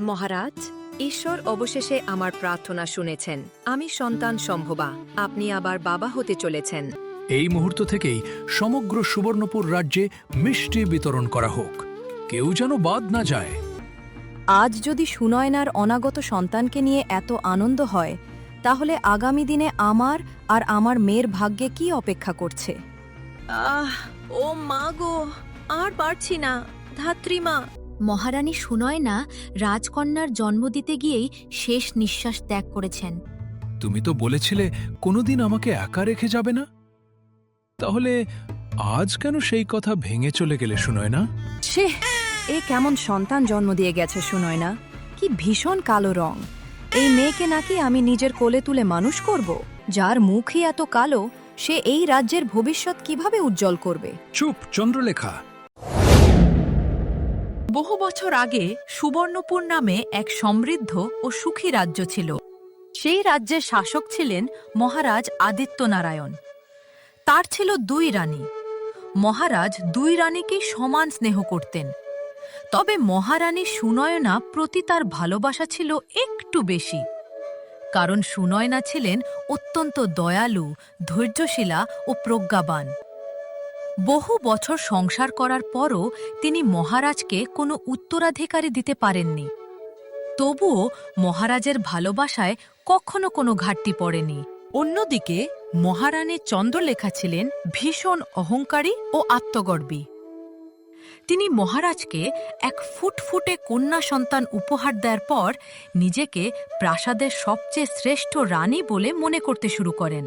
মহারাজ, ঈশ্বর অবশেষে আমার প্রার্থনা শুনেছেন। আমি সন্তান সম্ভবা, আপনি আবার বাবা হতে চলেছেন। এই মুহূর্ত থেকেই সমগ্র সুবর্ণপুর রাজ্যে মিষ্টি বিতরণ করা হোক, কেউ যেন বাদ না যায়। আজ যদি সুনয়নার অনাগত সন্তানকে নিয়ে এত আনন্দ হয়, তাহলে আগামী দিনে আমার আর আমার মেয়ের ভাগ্যে কি অপেক্ষা করছে? ও মা গো, আর পারছি না, ধাত্রীমা। মহারানী সুনয়না রাজকন্যার জন্ম দিতে গিয়েই শেষ নিঃশ্বাস ত্যাগ করেছেন। তুমি তো বলেছিলে কোনোদিন আমাকে একা রেখে যাবে না, তাহলে আজ কেন সেই কথা ভেঙে চলে গেলে সুনয়না? ছে, এ কেমন সন্তান জন্ম দিয়ে গেছে সুনয়না! কি ভীষণ কালো রং! এই মেয়েকে নাকি আমি নিজের কোলে তুলে মানুষ করব? যার মুখই এত কালো, সে এই রাজ্যের ভবিষ্যৎ কিভাবে উজ্জ্বল করবে? চুপ, চন্দ্রলেখা। বহু বছর আগে সুবর্ণপুর নামে এক সমৃদ্ধ ও সুখী রাজ্য ছিল। সেই রাজ্যের শাসক ছিলেন মহারাজ আদিত্যনারায়ণ। তার ছিল 2 রানী। মহারাজ 2 রানীকেই সমান স্নেহ করতেন। তবে মহারানী সুনয়না প্রতি তার ভালোবাসা ছিল একটু বেশি, কারণ সুনয়না ছিলেন অত্যন্ত দয়ালু, ধৈর্যশীলা ও প্রজ্ঞাবান। বহু বছর সংসার করার পরও তিনি মহারাজকে কোনো উত্তরাধিকারী দিতে পারেননি। তবুও মহারাজের ভালোবাসায় কখনো কোনো ঘাটতি পড়েনি। অন্যদিকে মহারানী চন্দ্রলেখা ছিলেন ভীষণ অহংকারী ও আত্মগর্বী। তিনি মহারাজকে এক ফুটফুটে কন্যা সন্তান উপহার দেওয়ার পর নিজেকে প্রাসাদের সবচেয়ে শ্রেষ্ঠ রানী বলে মনে করতে শুরু করেন।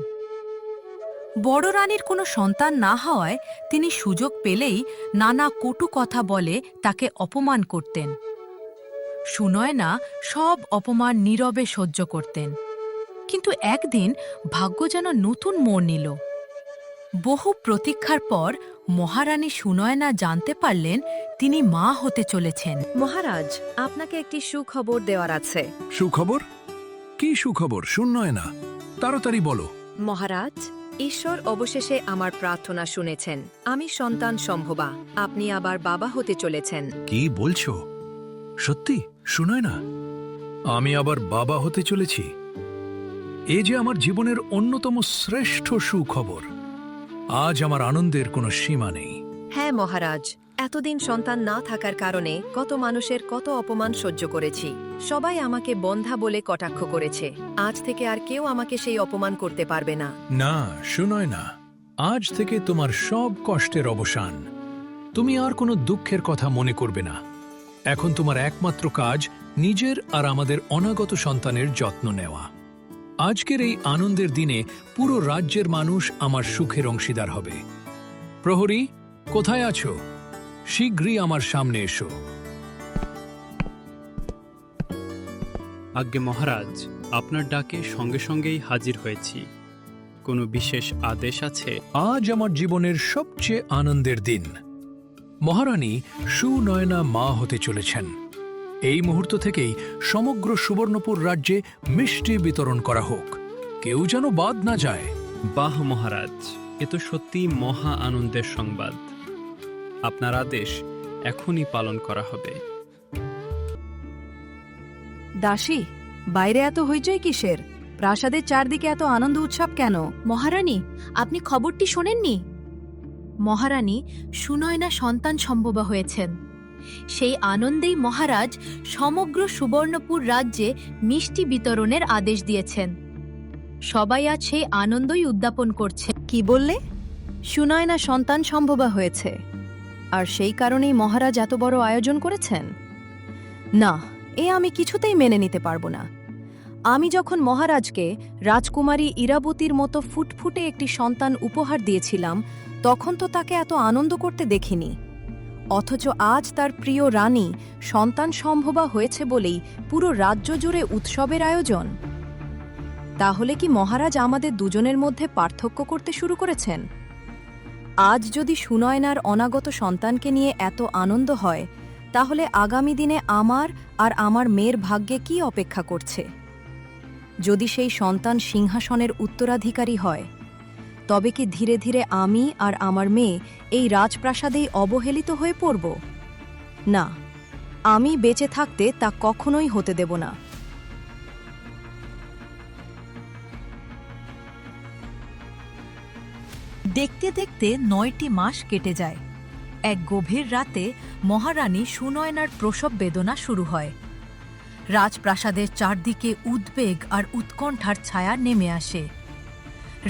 বড় রানীর কোনো সন্তান না হওয়ায় তিনি সুযোগ পেলেই নানা কটু কথা বলে তাকে অপমান করতেন। সুনয়না সব অপমান নীরবে সহ্য করতেন। কিন্তু একদিন ভাগ্য যেন নতুন মোড় নিল। বহু প্রতীক্ষার পর মহারানী সুনয়না জানতে পারলেন তিনি মা হতে চলেছেন। মহারাজ, আপনাকে একটি সুখবর দেওয়ার আছে। সুখবর? কি সুখবর সুনয়না? তাড়াতাড়ি বলো। মহারাজ, ঈশ্বর অবশেষে আমার প্রার্থনা শুনেছেন। আমি সন্তান সম্ভবা, আপনি আবার বাবা হতে চলেছেন। কি বলছো? সত্যি সুনয়না? আমি আবার বাবা হতে চলেছি? এ যে আমার জীবনের অন্যতম শ্রেষ্ঠ সুখবর। আজ আমার আনন্দের কোনো সীমা নেই। হ্যাঁ মহারাজ, এতদিন সন্তান না থাকার কারণে কত মানুষের কত অপমান সহ্য করেছি। সবাই আমাকে বন্ধা বলে কটাক্ষ করেছে। আজ থেকে আর কেউ আমাকে সেই অপমান করতে পারবে না। না সুনয়না, আজ থেকে তোমার সব কষ্টের অবসান। তুমি আর কোনো দুঃখের কথা মনে করবে না। এখন তোমার একমাত্র কাজ নিজের আর আমাদের অনাগত সন্তানের যত্ন নেওয়া। আজকের এই আনন্দের দিনে পুরো রাজ্যের মানুষ আমার সুখের অংশীদার হবে। প্রহরী, কোথায় আছো? শীঘ্রই আমার সামনে এসো। আজ্ঞে মহারাজ, আপনার ডাকে সঙ্গে সঙ্গেই হাজির হয়েছি। কোনো বিশেষ আদেশ আছে? আজ আমার জীবনের সবচেয়ে আনন্দের দিন। মহারানী সুনয়না মা হতে চলেছেন। এই মুহূর্ত থেকেই সমগ্র সুবর্ণপুর রাজ্যে মিষ্টি বিতরণ করা হোক, কেউ যেন বাদ না যায়। বাহ মহারাজ, এ তো সত্যিই মহা আনন্দের সংবাদ। আপনার আদেশ এখনই পালন করা হবে। দাসী, বাইরে এত হইচই কিসের? প্রাসাদের চারদিকে এত আনন্দ উৎসব কেন? মহারানী, আপনি খবরটি শোনেননি? মহারানী সুনয়না সন্তান সম্ভবা হয়েছেন। সেই আনন্দেই মহারাজ সমগ্র সুবর্ণপুর রাজ্যে মিষ্টি বিতরণের আদেশ দিয়েছেন। সবাই আজ সেই আনন্দই উদ্যাপন করছে। কি বললে? সুনয়না সন্তান সম্ভবা হয়েছে, আর সেই কারণেই মহারাজ এত বড় আয়োজন করেছেন? না, এ আমি কিছুতেই মেনে নিতে পারবো না। আমি যখন মহারাজকে রাজকুমারী ইরাবতীর মতো ফুটফুটে একটি সন্তান উপহার দিয়েছিলাম, তখন তো তাকে এত আনন্দ করতে দেখিনি। অথচ আজ তার প্রিয় রানী সন্তান সম্ভবা হয়েছে বলেই পুরো রাজ্য জুড়ে উৎসবের আয়োজন। তাহলে কি মহারাজ আমাদের দুজনের মধ্যে পার্থক্য করতে শুরু করেছেন? আজ যদি সুনয়নার অনাগত সন্তানকে নিয়ে এত আনন্দ হয়, তাহলে আগামী দিনে আমার আর আমার মেয়ের ভাগ্যে কি অপেক্ষা করছে? যদি সেই সন্তান সিংহাসনের উত্তরাধিকারী হয়, তবে কি ধীরে ধীরে আমি আর আমার মেয়ে এই রাজপ্রাসাদেই অবহেলিত হয়ে পড়ব? না, আমি বেঁচে থাকতে তা কখনোই হতে দেব না। দেখতে দেখতে 9টি মাস কেটে যায়। এক গভীর রাতে মহারানী সুনয়নার প্রসব বেদনা শুরু হয়। রাজপ্রাসাদের চারদিকে উদ্বেগ আর উৎকণ্ঠার ছায়া নেমে আসে।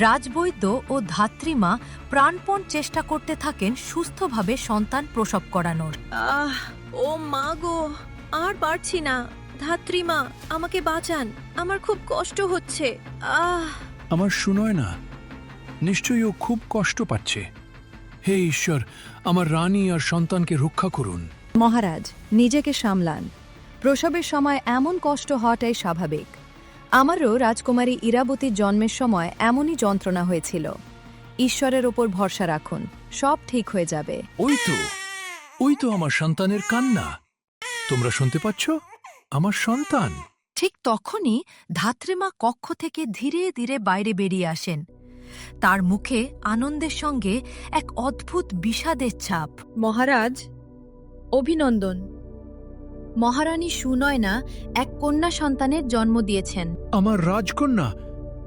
রাজবৈদ্য ও ধাত্রীমা প্রাণপণ চেষ্টা করতে থাকেন সুস্থভাবে সন্তান প্রসব করানোর। ও মা গো, আর পারছি না। ধাত্রীমা, আমাকে বাঁচান, আমার খুব কষ্ট হচ্ছে। আমার শুনোয় না, নিশ্চয়ই ও খুব কষ্ট পাচ্ছে। হে ঈশ্বর, আমার রানী আর সন্তানকে রক্ষা করুন। মহারাজ, নিজেকে সামলান। প্রসবের সময় এমন কষ্ট হওয়াটাই স্বাভাবিক। আমারও রাজকুমারী ইরাবতীর জন্মের সময় এমনই যন্ত্রণা হয়েছিল। ঈশ্বরের ওপর ভরসা রাখুন, সব ঠিক হয়ে যাবে। ওই তো আমার সন্তানের কান্না। তোমরা শুনতে পাচ্ছ? আমার সন্তান। ঠিক তখনই ধাত্রীমা কক্ষ থেকে ধীরে ধীরে বাইরে বেরিয়ে আসেন। তার মুখে আনন্দের সঙ্গে এক অদ্ভুত বিষাদের ছাপ। মহারাজ, অভিনন্দন। মহারানী সুনয়না এক কন্যা সন্তানের জন্ম দিয়েছেন। আমার রাজকন্যা?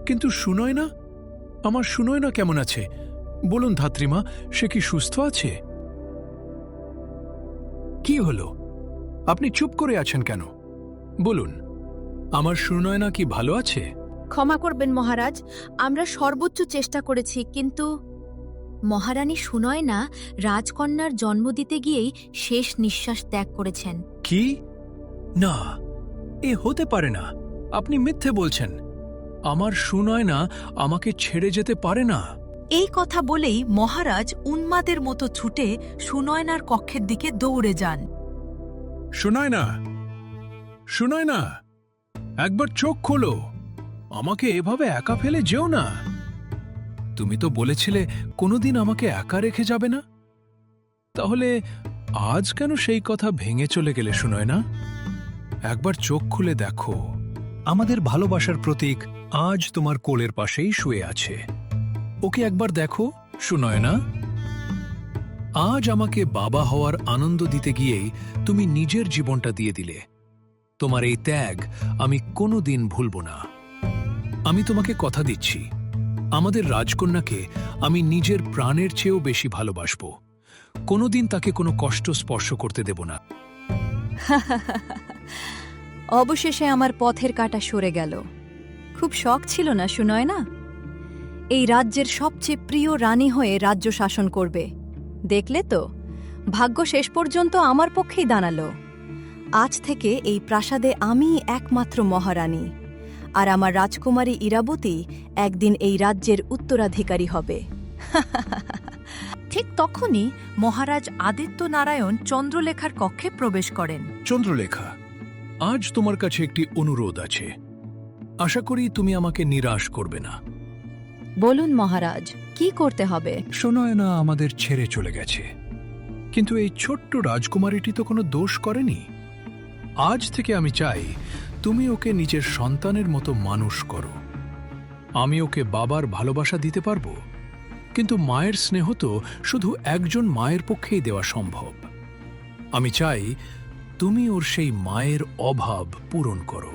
কিন্তু শুনোয় না? আমার শুনোয় না কেমন আছে? বলুন ধাত্রীমা, সে কি সুস্থ আছে? কি হলো? আপনি চুপ করে আছেন কেন? বলুন, আমার শুনোয় না কি ভালো আছে? ক্ষমা করবেন মহারাজ, আমরা সর্বোচ্চ চেষ্টা করেছি, কিন্তু মহারানী সুনয়না রাজকন্যার জন্ম দিতে গিয়েই শেষ নিঃশ্বাস ত্যাগ করেছেন। কি? না, এ হতে পারে না। আপনি মিথ্যে বলছেন। আমার শুনোয় না আমাকে ছেড়ে যেতে পারে না। এই কথা বলেই মহারাজ উন্মাদের মতো ছুটে সুনয়নার কক্ষের দিকে দৌড়ে যান। শুনোয় না, শুনোয় না, একবার চোখ খোলো। আমাকে এভাবে একা ফেলে যেও না। তুমি তো বলেছিলে কোনোদিন আমাকে একা রেখে যাবে না। তাহলে আজ কেন সেই কথা ভেঙে চলে গেলে শুনোয় না? একবার চোখ খুলে দেখো, আমাদের ভালোবাসার প্রতীক আজ তোমার কোলের পাশেই শুয়ে আছে। ওকে একবার দেখো শুনোয় না। আজ আমাকে বাবা হওয়ার আনন্দ দিতে গিয়েই তুমি নিজের জীবনটা দিয়ে দিলে। তোমার এই ত্যাগ আমি কোনোদিন ভুলব না। আমি তোমাকে কথা দিচ্ছি, আমাদের রাজকন্যাকে আমি নিজের প্রাণের চেয়েও বেশি ভালোবাসব। কোনোদিন তাকে কোনো কষ্ট স্পর্শ করতে দেব না। অবশেষে আমার পথের কাঁটা সরে গেল। খুব শখ ছিল না শুনয় না? এই রাজ্যের সবচেয়ে প্রিয় রানী হয়ে রাজ্য শাসন করবে। দেখলে তো, ভাগ্য শেষ পর্যন্ত আমার পক্ষেই দাঁড়ালো। আজ থেকে এই প্রাসাদে আমিই একমাত্র মহারানী, আর আমার রাজকুমারী ইরাবতী একদিন এই রাজ্যের উত্তরাধিকারী হবে। ঠিক তখনই মহারাজ আদিত্য নারায়ণ চন্দ্রলেখার কক্ষে প্রবেশ করেন। চন্দ্রলেখা, আজ তোমার কাছে একটি অনুরোধ আছে। আশা করি তুমি আমাকে নিরাশ করবে না। বলুন মহারাজ, কি করতে হবে? সুনয়না আমাদের ছেড়ে চলে গেছে, কিন্তু এই ছোট্ট রাজকুমারীটি তো কোনো দোষ করেনি। আজ থেকে আমি চাই তুমি ওকে নিজের সন্তানের মতো মানুষ করো। আমি ওকে বাবার ভালোবাসা দিতে পারবো, কিন্তু মায়ের স্নেহ তো শুধু একজন মায়ের পক্ষেই দেওয়া সম্ভব। আমি চাই তুমি ওর সেই মায়ের অভাব পূরণ করো।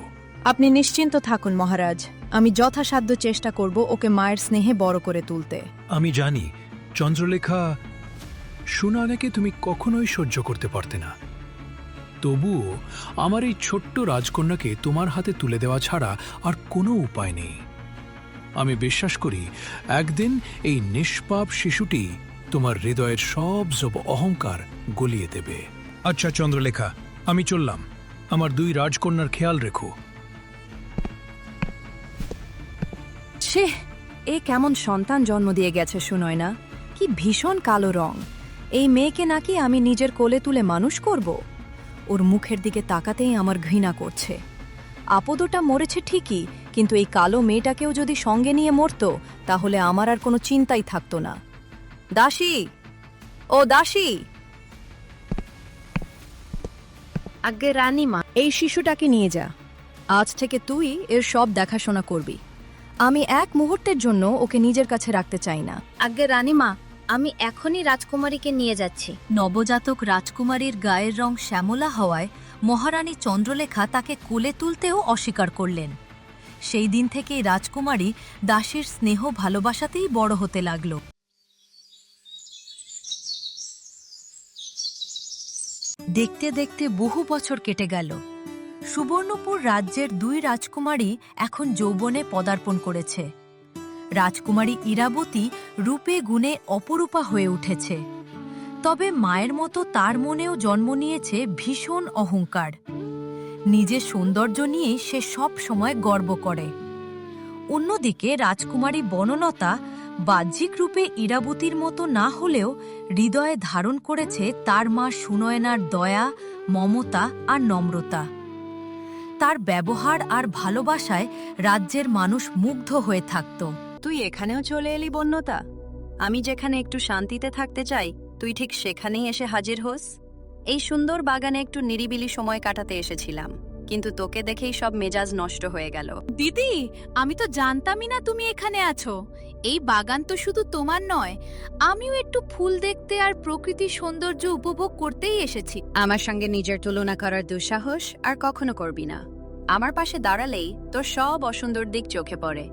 আপনি নিশ্চিন্ত থাকুন মহারাজ, আমি যথাসাধ্য চেষ্টা করব ওকে মায়ের স্নেহে বড় করে তুলতে। আমি জানি চন্দ্রলেখা, সুনয়নাকে তুমি কখনোই সহ্য করতে পারতে না। তবুও আমার এই ছোট্ট রাজকন্যাকে তোমার হাতে তুলে দেওয়া ছাড়া আর কোনো উপায় নেই। আমি বিশ্বাস করি একদিন এই নিষ্পাপ শিশুটি তোমার হৃদয়ের সব অহংকার গলিয়ে দেবে। আচ্ছা চন্দ্রলেখা, আমি চললাম। আমার দুই রাজকন্যার খেয়াল রেখো। ছে, এ কেমন সন্তান জন্ম দিয়ে গেছে শুনোয় না? কি ভীষণ কালো রং। এই মেয়েকে নাকি আমি নিজের কোলে তুলে মানুষ করব? ওর মুখের দিকে তাকাতেই আমার ঘৃণা করছে। আপদটা মরেছে ঠিকই, কিন্তু এই কালো মেয়েটাকেও যদি সঙ্গে নিয়ে মরত, তাহলে আমার আর কোনো চিন্তাই থাকতো না। দাসী, ও দাসী! আগে রানীমা, এই শিশুটাকে নিয়ে যা। আজ থেকে তুই এর সব দেখাশোনা করবি। আমি এক মুহূর্তের জন্য ওকে নিজের কাছে রাখতে চাই না। আজ্ঞে রানীমা, আমি এখনই রাজকুমারীকে নিয়ে যাচ্ছি। নবজাতক রাজকুমারীর গায়ের রং শ্যামলা হওয়ায় মহারানী চন্দ্রলেখা তাকে কোলে তুলতেও অস্বীকার করলেন। সেই দিন থেকেই রাজকুমারী দাসীর স্নেহ ভালোবাসাতেই বড় হতে লাগল। দেখতে দেখতে বহু বছর কেটে গেল। সুবর্ণপুর রাজ্যের 2 রাজকুমারী এখন যৌবনে পদার্পণ করেছে। রাজকুমারী ইরাবতী রূপে গুণে অপরূপা হয়ে উঠেছে। তবে মায়ের মতো তার মনেও জন্ম নিয়েছে ভীষণ অহংকার। নিজের সৌন্দর্য নিয়ে সে সব সময় গর্ব করে। অন্যদিকে রাজকুমারী বনলতা বাহ্যিক রূপে ইরাবতীর মতো না হলেও হৃদয়ে ধারণ করেছে তার মা সুনয়নার দয়া, মমতা আর নম্রতা। তার ব্যবহার আর ভালোবাসায় রাজ্যের মানুষ মুগ্ধ হয়ে থাকত। তুই এখানেও চলে এলি বন্যতা? আমি যেখানে একটু শান্তিতে থাকতে চাই, তুই ঠিক সেখানেই এসে হাজির হোস। এই সুন্দর বাগানে একটু নিরিবিলি সময় কাটাতে এসেছিলাম, কিন্তু তোকে দেখেই সব মেজাজ নষ্ট হয়ে গেল। দিদি, আমি তো জানতামই না তুমি এখানে আছো। এই বাগান তো শুধু তোমার নয়, আমিও একটু ফুল দেখতে আর প্রকৃতির সৌন্দর্য উপভোগ করতেই এসেছি। আমার সঙ্গে নিজের তুলনা করার দুঃসাহস আর কখনো করবি না। আমার পাশে দাঁড়ালেই তোর সব অসুন্দর দিক চোখে পড়ে।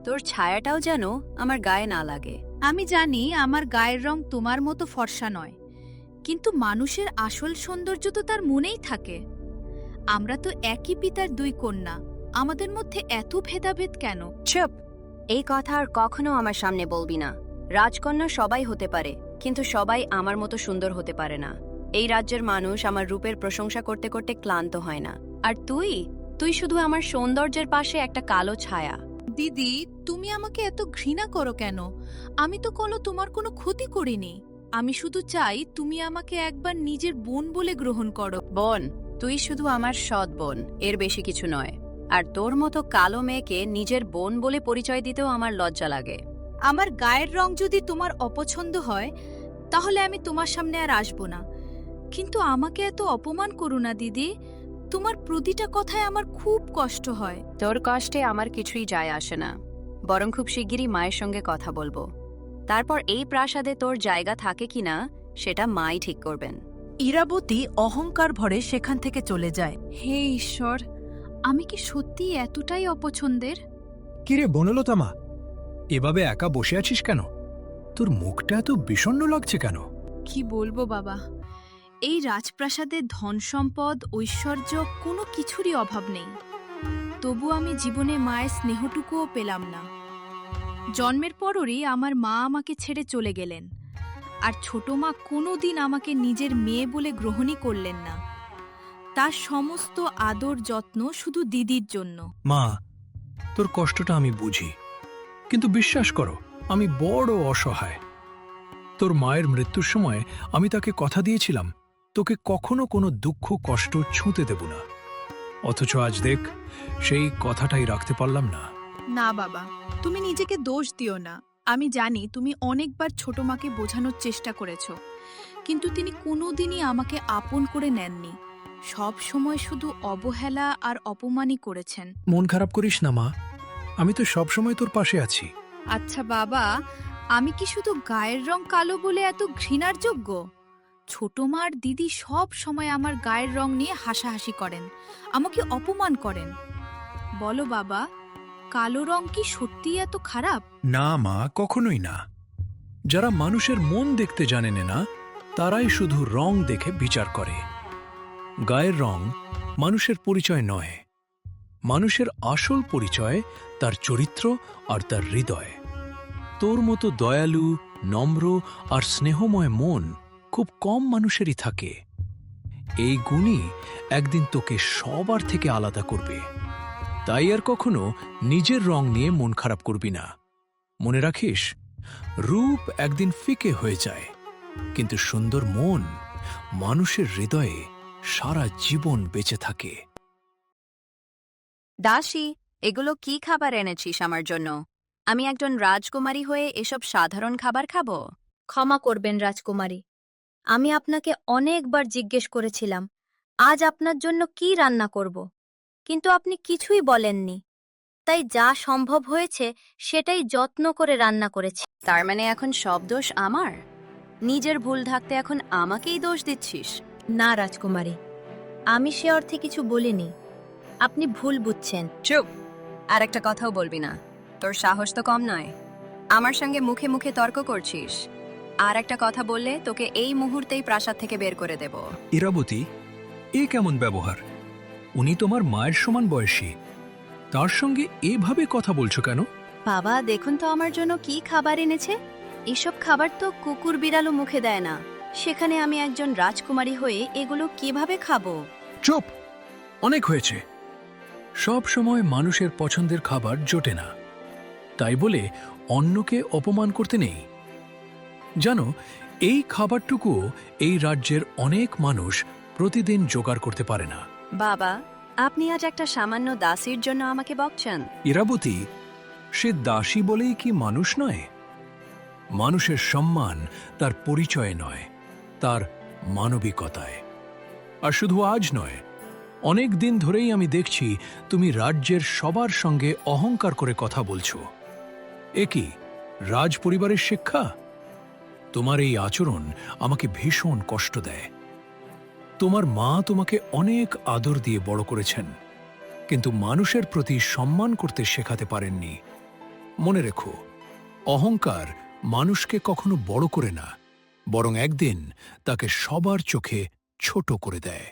তোর ছায়াটাও যেন আমার গায়ে না লাগে। আমি জানি আমার গায়ের রং তোমার মতো ফর্সা নয়, কিন্তু মানুষের আসল সৌন্দর্য তো তার মনেই থাকে। আমরা তো একই পিতার 2 কন্যা, আমাদের মধ্যে এত ভেদাভেদ কেন? চুপ! এই কথা আর কখনো আমার সামনে বলবি না। রাজকন্যা সবাই হতে পারে, কিন্তু সবাই আমার মতো সুন্দর হতে পারে না। এই রাজ্যের মানুষ আমার রূপের প্রশংসা করতে করতে ক্লান্ত হয় না। আর তুই শুধু আমার সৌন্দর্যের পাশে একটা কালো ছায়া। দিদি, তুমি আমাকে এত ঘৃণা করো কেন? আমি তো তোমার কোনো ক্ষতি করিনি। আমি শুধু চাই তুমি আমাকে একবার নিজের বোন বলে গ্রহণ করো। বোন? তুই শুধু আমার সৎ বোন, এর বেশি কিছু নয়। আর তোর মতো কালো মেয়েকে নিজের বোন বলে পরিচয় দিতেও আমার লজ্জা লাগে। আমার গায়ের রং যদি তোমার অপছন্দ হয়, তাহলে আমি তোমার সামনে আর আসব না। কিন্তু আমাকে এত অপমান করো না দিদি। তোমার প্রতিটা কথায় আমার খুব কষ্ট হয়। তোর কষ্টে আমার কিছুই যায় আসে না, বরং খুব শিগগিরই মায়ের সঙ্গে কথা বলবো। তারপর এই প্রাসাদে তোর জায়গা থাকে কিনা সেটা মাই ঠিক করবেন। ইরাবতী অহংকার ভরে সেখান থেকে চলে যায়। হে ঈশ্বর, আমি কি সত্যি এতটাই অপছন্দের? কিরে বনলতা মা, এভাবে একা বসে আছিস কেন? তোর মুখটা এত বিষণ্ণ লাগছে কেন? কি বলবো বাবা, এই রাজপ্রাসাদের ধন সম্পদ, ঐশ্বর্য কোনো কিছুরই অভাব নেই। তবু আমি জীবনে মায়ের স্নেহটুকুও পেলাম না। জন্মের পরই আমার মা আমাকে ছেড়ে চলে গেলেন, আর ছোট মা কোনোদিন আমাকে নিজের মেয়ে বলে গ্রহণই করলেন না। তার সমস্ত আদর যত্ন শুধু দিদির জন্য। মা, তোর কষ্টটা আমি বুঝি, কিন্তু বিশ্বাস করো আমি বড় অসহায়। তোর মায়ের মৃত্যুর সময় আমি তাকে কথা দিয়েছিলাম তোকে কখনো কোনো দুঃখ কষ্ট ছুঁতে দেব না। অথচ আজ দেখ, সেই কথাটাই রাখতে পারলাম না। না বাবা, তুমি নিজেকে দোষ দিও না। আমি জানি তুমি অনেকবার ছোট মাকে বোঝানোর চেষ্টা করেছো, কিন্তু তিনি কোনোদিনই আমাকে আপন করে নেননি। সব সময় শুধু অবহেলা আর অপমানই করেছেন। মন খারাপ করিস না মা, আমি তো সবসময় তোর পাশে আছি। আচ্ছা বাবা, আমি কি শুধু গায়ের রং কালো বলে এত ঘৃণার যোগ্য? ছোট মা আর দিদি সব সময় আমার গায়ের রং নিয়ে হাসাহাসি করেন, আমাকে অপমান করেন। বলো বাবা, কালো রং কি সত্যি এত খারাপ? না মা, কখনোই না। যারা মানুষের মন দেখতে জানেন না, তারাই শুধু রং দেখে বিচার করে। গায়ের রং মানুষের পরিচয় নয়। মানুষের আসল পরিচয় তার চরিত্র আর তার হৃদয়। তোর মতো দয়ালু, নম্র আর স্নেহময় মন খুব কম মানুষেরই থাকে। এই গুণই একদিন তোকে সবার থেকে আলাদা করবে। তাই আর কখনো নিজের রং নিয়ে মন খারাপ করবি না। মনে রাখিস, রূপ একদিন ফিকে হয়ে যায়, কিন্তু সুন্দর মন মানুষের হৃদয়ে সারা জীবন বেঁচে থাকে। দাসী, এগুলো কি খাবার এনেছিস আমার জন্য? আমি একজন রাজকুমারী হয়ে এসব সাধারণ খাবার খাবো? ক্ষমা করবেন রাজকুমারী, আমি আপনাকে অনেকবার জিজ্ঞেস করেছিলাম আজ আপনার জন্য কি রান্না করব, কিন্তু আপনি কিছুই বলেননি। তাই যা সম্ভব হয়েছে সেটাই যত্ন করে রান্না করেছি। তার মানে এখন সব দোষ আমার? নিজের ভুল ঢাকতে এখন আমাকেই দোষ দিচ্ছিস? না রাজকুমারী, আমি সে অর্থে কিছু বলিনি। আপনি ভুল বুঝছেন। চুপ! আর একটা কথাও বলবি না। তোর সাহস তো কম নয়। আমার সঙ্গে মুখে মুখে তর্ক করছিস। আর একটা কথা বললে তোকে এই মুহূর্তেই প্রাসাদ থেকে বের করে দেব। ইরাবতী, এ কেমন ব্যবহার? উনি তোমার মায়ের সমান বয়সী, তার সঙ্গে এভাবে কথা বলছো কেন? বাবা, দেখুন তো আমার জন্য কি খাবার এনেছে। এসব খাবার তো কুকুর বিড়ালও মুখে দেয় না, সেখানে আমি একজন রাজকুমারী হয়ে এগুলো কিভাবে খাবো? চুপ! অনেক হয়েছে। সব সময় মানুষের পছন্দের খাবার জোটে না, তাই বলে অন্যকে অপমান করতে নেই। জানো, এই খাবারটুকুও এই রাজ্যের অনেক মানুষ প্রতিদিন জোগাড় করতে পারে না। বাবা, আপনি আজ একটা সামান্য দাসীর জন্য আমাকে বকছেন? ইরাবতী, সে দাসী বলেই কি মানুষ নয়? মানুষের সম্মান তার পরিচয়ে নয়, তার মানবিকতায়। আর শুধু আজ নয়, অনেক দিন ধরেই আমি দেখছি তুমি রাজ্যের সবার সঙ্গে অহংকার করে কথা বলছো। এ কি রাজ পরিবারের শিক্ষা? তোমার এই আচরণ আমাকে ভীষণ কষ্ট দেয়। তোমার মা তোমাকে অনেক আদর দিয়ে বড় করেছেন, কিন্তু মানুষের প্রতি সম্মান করতে শেখাতে পারেননি। মনে রেখো, অহংকার মানুষকে কখনো বড় করে না, বরং একদিন তাকে সবার চোখে ছোট করে দেয়।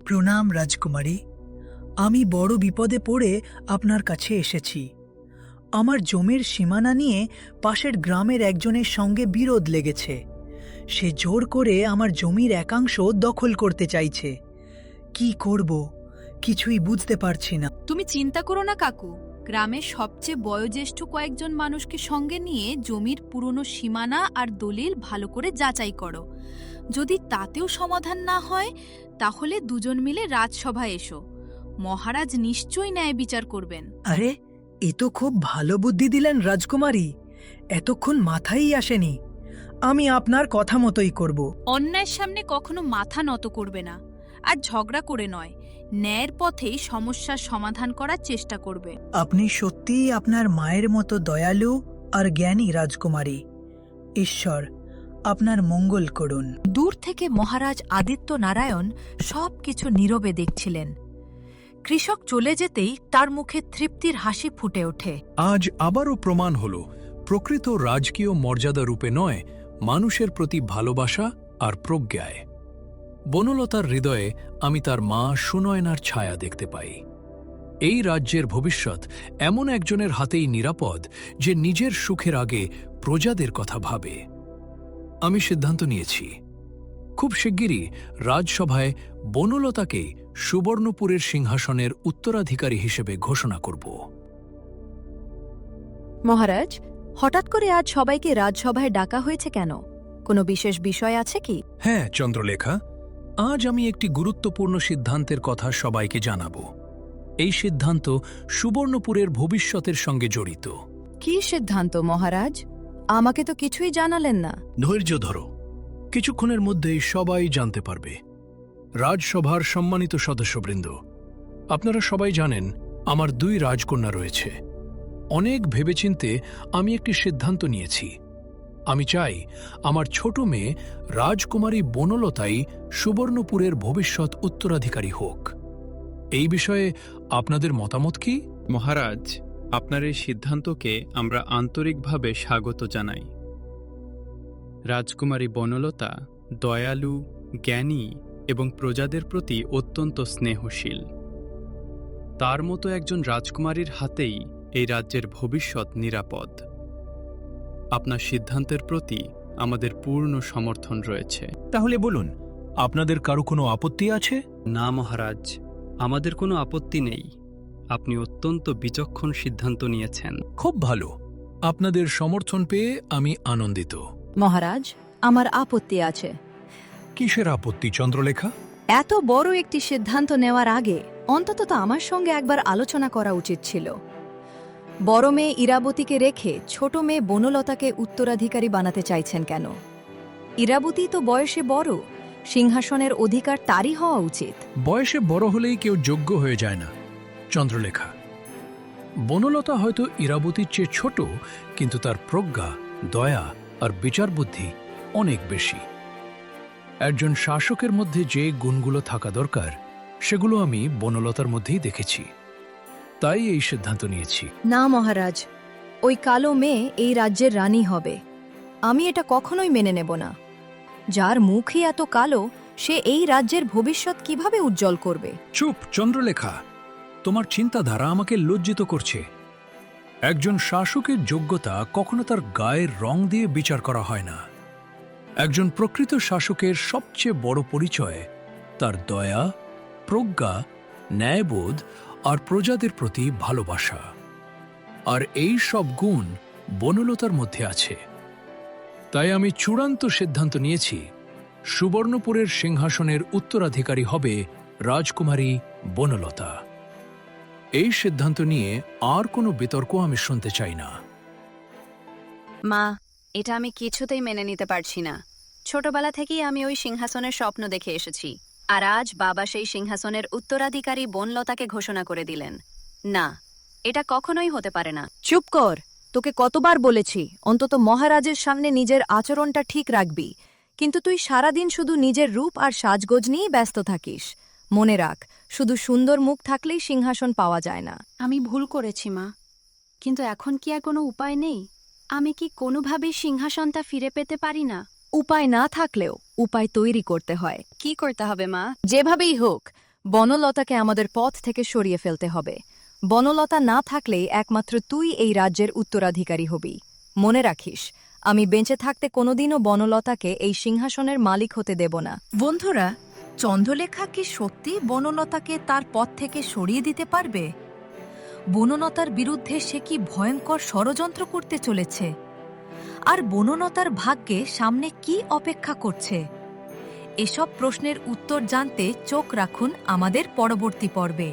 প্রণাম রাজকুমারী, আমি বড় বিপদে পড়ে আপনার কাছে এসেছি। আমার জমির সীমানা নিয়ে পাশের গ্রামের একজনের সঙ্গে বিরোধ লেগেছে। সে জোর করে আমার জমির একাংশ দখল করতে চাইছে। কি করব কিছুই বুঝতে পারছি না। তুমি চিন্তা করো না কাকু, গ্রামের সবচেয়ে বয়োজ্যেষ্ঠ কয়েকজন মানুষকে সঙ্গে নিয়ে জমির পুরনো সীমানা আর দলিল ভালো করে যাচাই করো। যদি তাতেও সমাধান না হয়, তাহলে দুজন মিলে রাজসভায় এসো। মহারাজ নিশ্চয়ই ন্যায় বিচার করবেন। আরে, এ তো খুব ভালো বুদ্ধি দিলেন রাজকুমারী, এতক্ষণ মাথায় আসেনি। আমি আপনার কথা মতোই করব। অন্যায়ের সামনে কখনো মাথা নত করবে না, আর ঝগড়া করে নয়, ন্যায়ের পথেই সমস্যার সমাধান করার চেষ্টা করবে। আপনি সত্যিই আপনার মায়ের মতো দয়ালু আর জ্ঞানী রাজকুমারী। ঈশ্বর আপনার মঙ্গল করুন। দূর থেকে মহারাজ আদিত্য নারায়ণ সবকিছু নীরবে দেখছিলেন। কৃষক চলে যেতেই তার মুখে তৃপ্তির হাসি ফুটে ওঠে। আজ আবারও প্রমাণ হল, প্রকৃত রাজকীয় মর্যাদা রূপে নয়, মানুষের প্রতি ভালোবাসা আর প্রজ্ঞায়। বনলতার হৃদয়ে আমি তার মা সুনয়নার ছায়া দেখতে পাই। এই রাজ্যের ভবিষ্যৎ এমন একজনের হাতেই নিরাপদ, যে নিজের সুখের আগে প্রজাদের কথা ভাবে। আমি সিদ্ধান্ত নিয়েছি, খুব শিগগিরই রাজসভায় বনলতাকে সুবর্ণপুরের সিংহাসনের উত্তরাধিকারী হিসেবে ঘোষণা করব। মহারাজ, হঠাৎ করে আজ সবাইকে রাজসভায় ডাকা হয়েছে কেন? কোনো বিশেষ বিষয় আছে কি? হ্যাঁ চন্দ্রলেখা, আজ আমি একটি গুরুত্বপূর্ণ সিদ্ধান্তের কথা সবাইকে জানাব। এই সিদ্ধান্ত সুবর্ণপুরের ভবিষ্যতের সঙ্গে জড়িত। কি সিদ্ধান্ত মহারাজ? আমাকে তো কিছুই জানালেন না। ধৈর্য ধরো, কিছুক্ষণের মধ্যেই সবাই জানতে পারবে। রাজসভার সম্মানিত সদস্যবৃন্দ, আপনারা সবাই জানেন আমার 2 রাজকন্যা রয়েছে। অনেক ভেবেচিন্তে আমি একটি সিদ্ধান্ত নিয়েছি। আমি চাই আমার ছোট মেয়ে রাজকুমারী বনলতাই সুবর্ণপুরের ভবিষ্যৎ উত্তরাধিকারী হোক। এই বিষয়ে আপনাদের মতামত কি? মহারাজ, আপনার এই সিদ্ধান্তকে আমরা আন্তরিকভাবে স্বাগত জানাই। রাজকুমারী বনলতা দয়ালু, জ্ঞানী এবং প্রজাদের প্রতি অত্যন্ত স্নেহশীল। তার মতো একজন রাজকুমারীর হাতেই এই রাজ্যের ভবিষ্যৎ নিরাপদ। আপনার সিদ্ধান্তের প্রতি আমাদের পূর্ণ সমর্থন রয়েছে। তাহলে বলুন, আপনাদের কারো কোনো আপত্তি আছে? না মহারাজ, আমাদের কোনো আপত্তি নেই। আপনি অত্যন্ত বিচক্ষণ সিদ্ধান্ত নিয়েছেন। খুব ভালো, আপনাদের সমর্থন পেয়ে আমি আনন্দিত। মহারাজ, আমার আপত্তি আছে। কিসের আপত্তি চন্দ্রলেখা? এত বড় একটি সিদ্ধান্ত নেওয়ার আগে অন্তত তো আমার সঙ্গে একবার আলোচনা করা উচিত ছিল। বড় মেয়ে ইরাবতীকে রেখে ছোট মেয়ে বনলতাকে উত্তরাধিকারী বানাতে চাইছেন কেন? ইরাবতী তো বয়সে বড়, সিংহাসনের অধিকার তারই হওয়া উচিত। বয়সে বড় হলেই কেউ যোগ্য হয়ে যায় না চন্দ্রলেখা। বনলতা হয়তো ইরাবতীর চেয়ে ছোট, কিন্তু তার প্রজ্ঞা, দয়া আর বিচার বুদ্ধি অনেক বেশি। একজন শাসকের মধ্যে যে গুণগুলো থাকা দরকার সেগুলো আমি বনলতার মধ্যেই দেখেছি, তাই এই সিদ্ধান্ত নিয়েছি। না মহারাজ, ওই কালো মেয়ে এই রাজ্যের রানী হবে। আমি এটা কখনোই মেনে নেব না। যার মুখই এত কালো, সে এই রাজ্যের ভবিষ্যৎ কিভাবে উজ্জ্বল করবে? চুপ চন্দ্রলেখা, তোমার চিন্তাধারা আমাকে লজ্জিত করছে। একজন শাসকের যোগ্যতা কখনো তার গায়ের রং দিয়ে বিচার করা হয় না। একজন প্রকৃত শাসকের সবচেয়ে বড় পরিচয় তার দয়া, প্রজ্ঞা, ন্যায়বোধ আর প্রজাদের প্রতি ভালোবাসা। আর এই সব গুণ বনলতার মধ্যে আছে। তাই আমি চূড়ান্ত সিদ্ধান্ত নিয়েছি, সুবর্ণপুরের সিংহাসনের উত্তরাধিকারী হবে রাজকুমারী বনলতা। এই সিদ্ধান্ত নিয়ে আর কোনো বিতর্ক আমি শুনতে চাই না। মা, এটা আমি কিছুতেই মেনে নিতে পারছি না। ছোটবেলা থেকেই আমি ওই সিংহাসনের স্বপ্ন দেখে এসেছি, আর আজ বাবা সেই সিংহাসনের উত্তরাধিকারী বনলতাকে ঘোষণা করে দিলেন। না, এটা কখনোই হতে পারে না। চুপ কর! তোকে কতবার বলেছি অন্তত মহারাজের সামনে নিজের আচরণটা ঠিক রাখবি, কিন্তু তুই সারাদিন শুধু নিজের রূপ আর সাজগোজ নিয়েই ব্যস্ত থাকিস। মনে রাখ, শুধু সুন্দর মুখ থাকলেই সিংহাসন পাওয়া যায় না। আমি ভুল করেছি মা, কিন্তু এখন কি আর কোনো উপায় নেই? আমি কি কোনোভাবেই সিংহাসনটা ফিরে পেতে পারি না? উপায় না থাকলেও উপায় তৈরি করতে হয়। কি করতে হবে মা? যেভাবেই হোক, বনলতাকে আমাদের পথ থেকে সরিয়ে ফেলতে হবে। বনলতা না থাকলেই একমাত্র তুই এই রাজ্যের উত্তরাধিকারী হবি। মনে রাখিস, আমি বেঁচে থাকতে কোনোদিনও বনলতাকে এই সিংহাসনের মালিক হতে দেব না। বন্ধুরা, চন্দ্রলেখা কি সত্যি বনলতাকে তার পথ থেকে সরিয়ে দিতে পারবে? বনলতার বিরুদ্ধে সে কি ভয়ঙ্কর ষড়যন্ত্র করতে চলেছে? আর বনলতার ভাগ্যে সামনে কি অপেক্ষা করছে? এসব প্রশ্নের উত্তর জানতে চোখ রাখুন আমাদের পরবর্তী পর্বে।